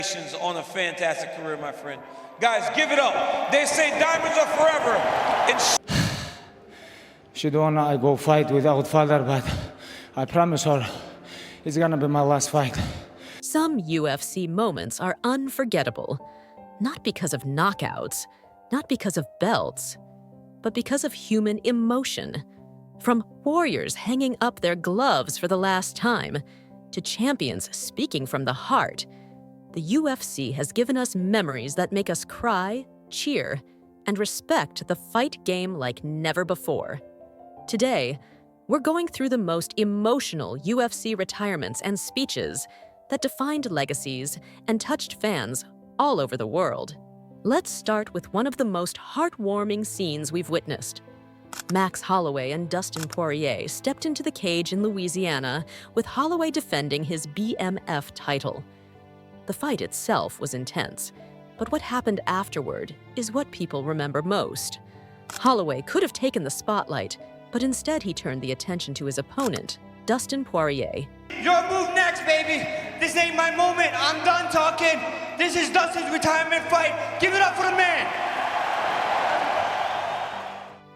Congratulations on a fantastic career, my friend. Guys, give it up. They say diamonds are forever. She don't wanna go fight without Felder, but I promise her it's gonna be my last fight. Some UFC moments are unforgettable, not because of knockouts, not because of belts, but because of human emotion. From warriors hanging up their gloves for the last time, to champions speaking from the heart, the UFC has given us memories that make us cry, cheer, and respect the fight game like never before. Today, we're going through the most emotional UFC retirements and speeches that defined legacies and touched fans all over the world. Let's start with one of the most heartwarming scenes we've witnessed. Max Holloway and Dustin Poirier stepped into the cage in Louisiana, with Holloway defending his BMF title. The fight itself was intense, but what happened afterward is what people remember most. Holloway could have taken the spotlight, but instead he turned the attention to his opponent, Dustin Poirier. Your move next, baby. This ain't my moment. I'm done talking. This is Dustin's retirement fight. Give it up for the man.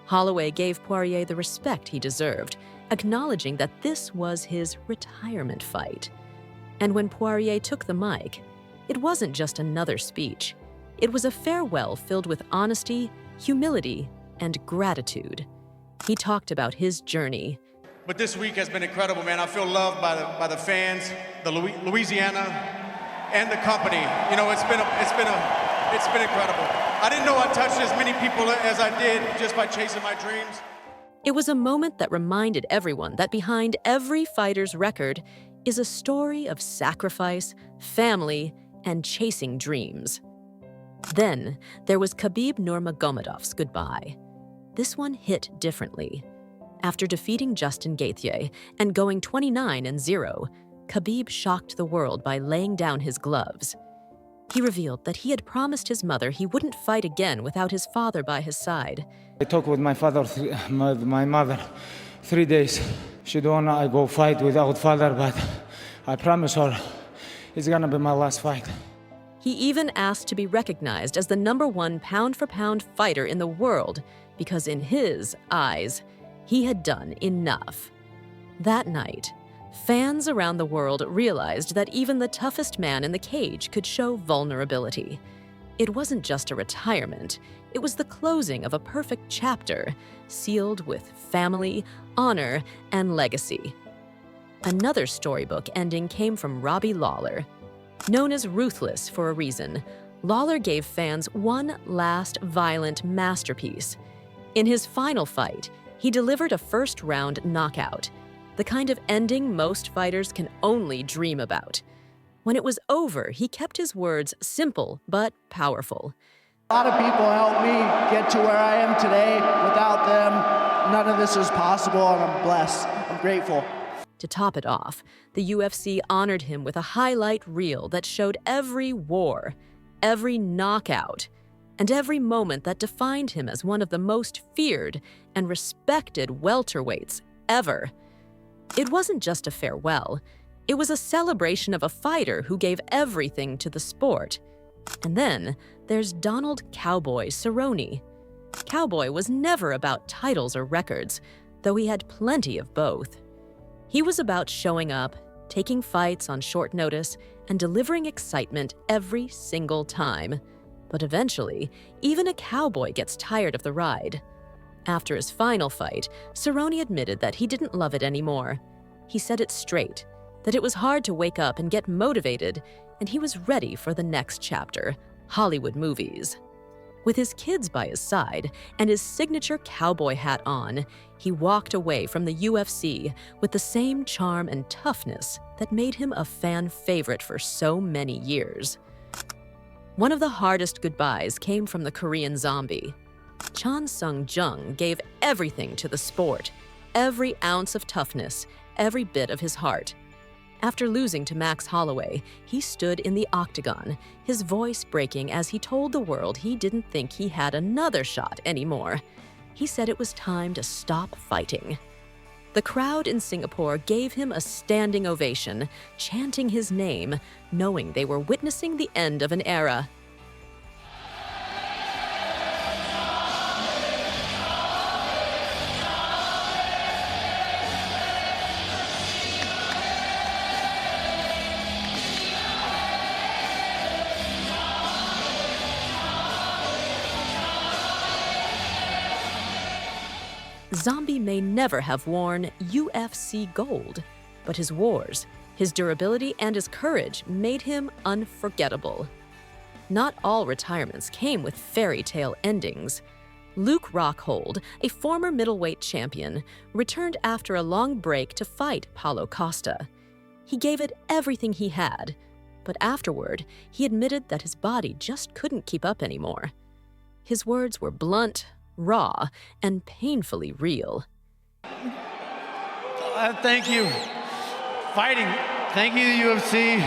Holloway gave Poirier the respect he deserved, acknowledging that this was his retirement fight. And when Poirier took the mic, it wasn't just another speech. It was a farewell filled with honesty, humility, and gratitude. He talked about his journey. But this week has been incredible, man. I feel loved by the fans, the Louisiana, and the company. You know, it's been incredible. I didn't know I touched as many people as I did just by chasing my dreams. It was a moment that reminded everyone that behind every fighter's record is a story of sacrifice, family, and chasing dreams. Then there was Khabib Nurmagomedov's goodbye. This one hit differently. After defeating Justin Gaethje and going 29-0, Khabib shocked the world by laying down his gloves. He revealed that he had promised his mother he wouldn't fight again without his father by his side. I talked with my father, my mother, 3 days. She don't wanna go fight without Felder, but I promise her it's gonna be my last fight. He even asked to be recognized as the #1 pound-for-pound fighter in the world because in his eyes, he had done enough. That night, fans around the world realized that even the toughest man in the cage could show vulnerability. It wasn't just a retirement, it was the closing of a perfect chapter, sealed with family, honor, and legacy. Another storybook ending came from Robbie Lawler. Known as Ruthless for a reason, Lawler gave fans one last violent masterpiece. In his final fight, he delivered a first-round knockout, the kind of ending most fighters can only dream about. When it was over, he kept his words simple but powerful. A lot of people helped me get to where I am today. Without them, none of this is possible, and I'm blessed. I'm grateful. To top it off, the UFC honored him with a highlight reel that showed every war, every knockout, and every moment that defined him as one of the most feared and respected welterweights ever. It wasn't just a farewell, it was a celebration of a fighter who gave everything to the sport. And then there's Donald Cowboy Cerrone. Cowboy was never about titles or records, though he had plenty of both. He was about showing up, taking fights on short notice, and delivering excitement every single time. But eventually, even a cowboy gets tired of the ride. After his final fight, Cerrone admitted that he didn't love it anymore. He said it straight, that it was hard to wake up and get motivated, and he was ready for the next chapter, Hollywood movies. With his kids by his side and his signature cowboy hat on, he walked away from the UFC with the same charm and toughness that made him a fan favorite for so many years. One of the hardest goodbyes came from the Korean Zombie. Sung Jung gave everything to the sport, every ounce of toughness, every bit of his heart. After losing to Max Holloway, he stood in the octagon, his voice breaking as he told the world he didn't think he had another shot anymore. He said it was time to stop fighting. The crowd in Singapore gave him a standing ovation, chanting his name, knowing they were witnessing the end of an era. Zombie may never have worn UFC gold, but his wars, his durability, and his courage made him unforgettable. Not all retirements came with fairy tale endings. Luke Rockhold, a former middleweight champion, returned after a long break to fight Paulo Costa. He gave it everything he had, but afterward, he admitted that his body just couldn't keep up anymore. His words were blunt, raw, and painfully real. Thank you. Fighting. Thank you, UFC.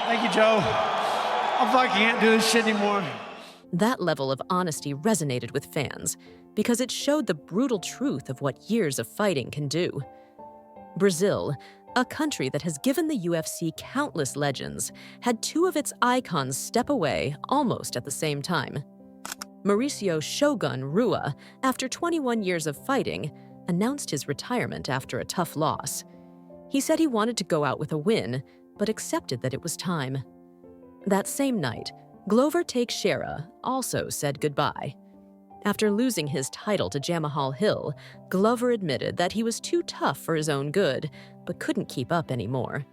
Thank you, Joe. I can't do this shit anymore. That level of honesty resonated with fans because it showed the brutal truth of what years of fighting can do. Brazil, a country that has given the UFC countless legends, had two of its icons step away almost at the same time. Mauricio Shogun Rua, after 21 years of fighting, announced his retirement after a tough loss. He said he wanted to go out with a win, but accepted that it was time. That same night, Glover Teixeira also said goodbye. After losing his title to Jamahal Hill, Glover admitted that he was too tough for his own good, but couldn't keep up anymore.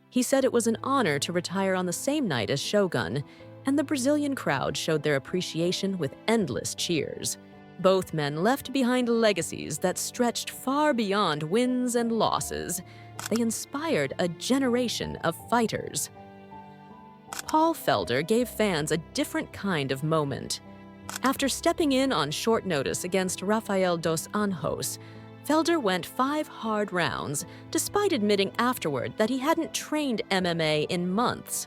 He said it was an honor to retire on the same night as Shogun, and the Brazilian crowd showed their appreciation with endless cheers. Both men left behind legacies that stretched far beyond wins and losses. They inspired a generation of fighters. Paul Felder gave fans a different kind of moment. After stepping in on short notice against Rafael dos Anjos, Felder went 5 hard rounds, despite admitting afterward that he hadn't trained MMA in months.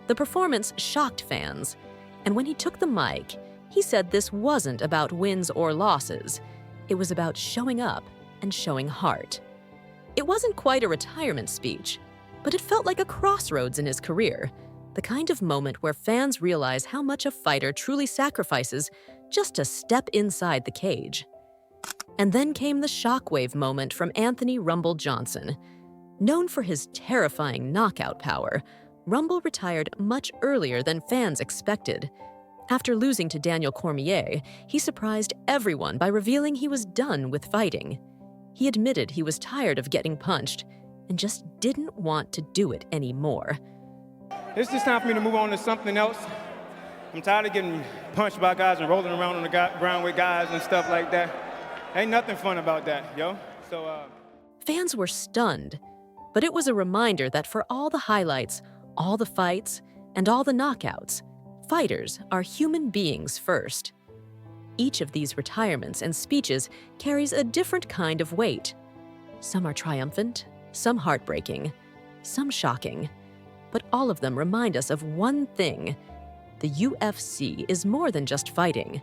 The performance shocked fans, and when he took the mic, he said this wasn't about wins or losses. It was about showing up and showing heart. It wasn't quite a retirement speech, but it felt like a crossroads in his career, the kind of moment where fans realize how much a fighter truly sacrifices just to step inside the cage. And then came the shockwave moment from Anthony "Rumble" Johnson. Known for his terrifying knockout power, Rumble retired much earlier than fans expected. After losing to Daniel Cormier, he surprised everyone by revealing he was done with fighting. He admitted he was tired of getting punched and just didn't want to do it anymore. It's just time for me to move on to something else. I'm tired of getting punched by guys and rolling around on the ground with guys and stuff like that. Ain't nothing fun about that, yo. Fans were stunned, but it was a reminder that for all the highlights, all the fights, and all the knockouts, fighters are human beings first. Each of these retirements and speeches carries a different kind of weight. Some are triumphant, some heartbreaking, some shocking, but all of them remind us of one thing. The UFC is more than just fighting.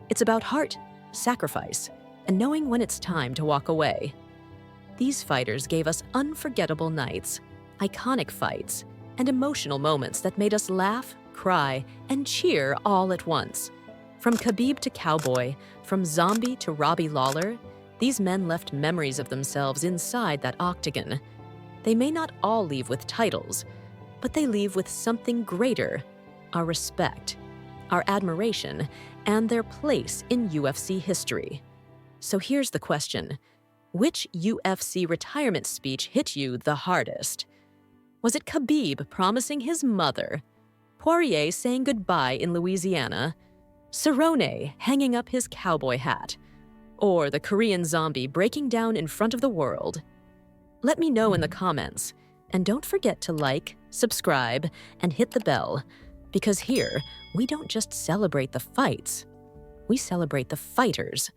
It's about heart, sacrifice, and knowing when it's time to walk away. These fighters gave us unforgettable nights, iconic fights, and emotional moments that made us laugh, cry, and cheer all at once. From Khabib to Cowboy, from Zombie to Robbie Lawler, these men left memories of themselves inside that octagon. They may not all leave with titles, but they leave with something greater: our respect, our admiration, and their place in UFC history. So here's the question: which UFC retirement speech hit you the hardest? Was it Khabib promising his mother, Poirier saying goodbye in Louisiana, Cerrone hanging up his cowboy hat, or the Korean Zombie breaking down in front of the world? Let me know in the comments, and don't forget to like, subscribe, and hit the bell, because here, we don't just celebrate the fights, we celebrate the fighters.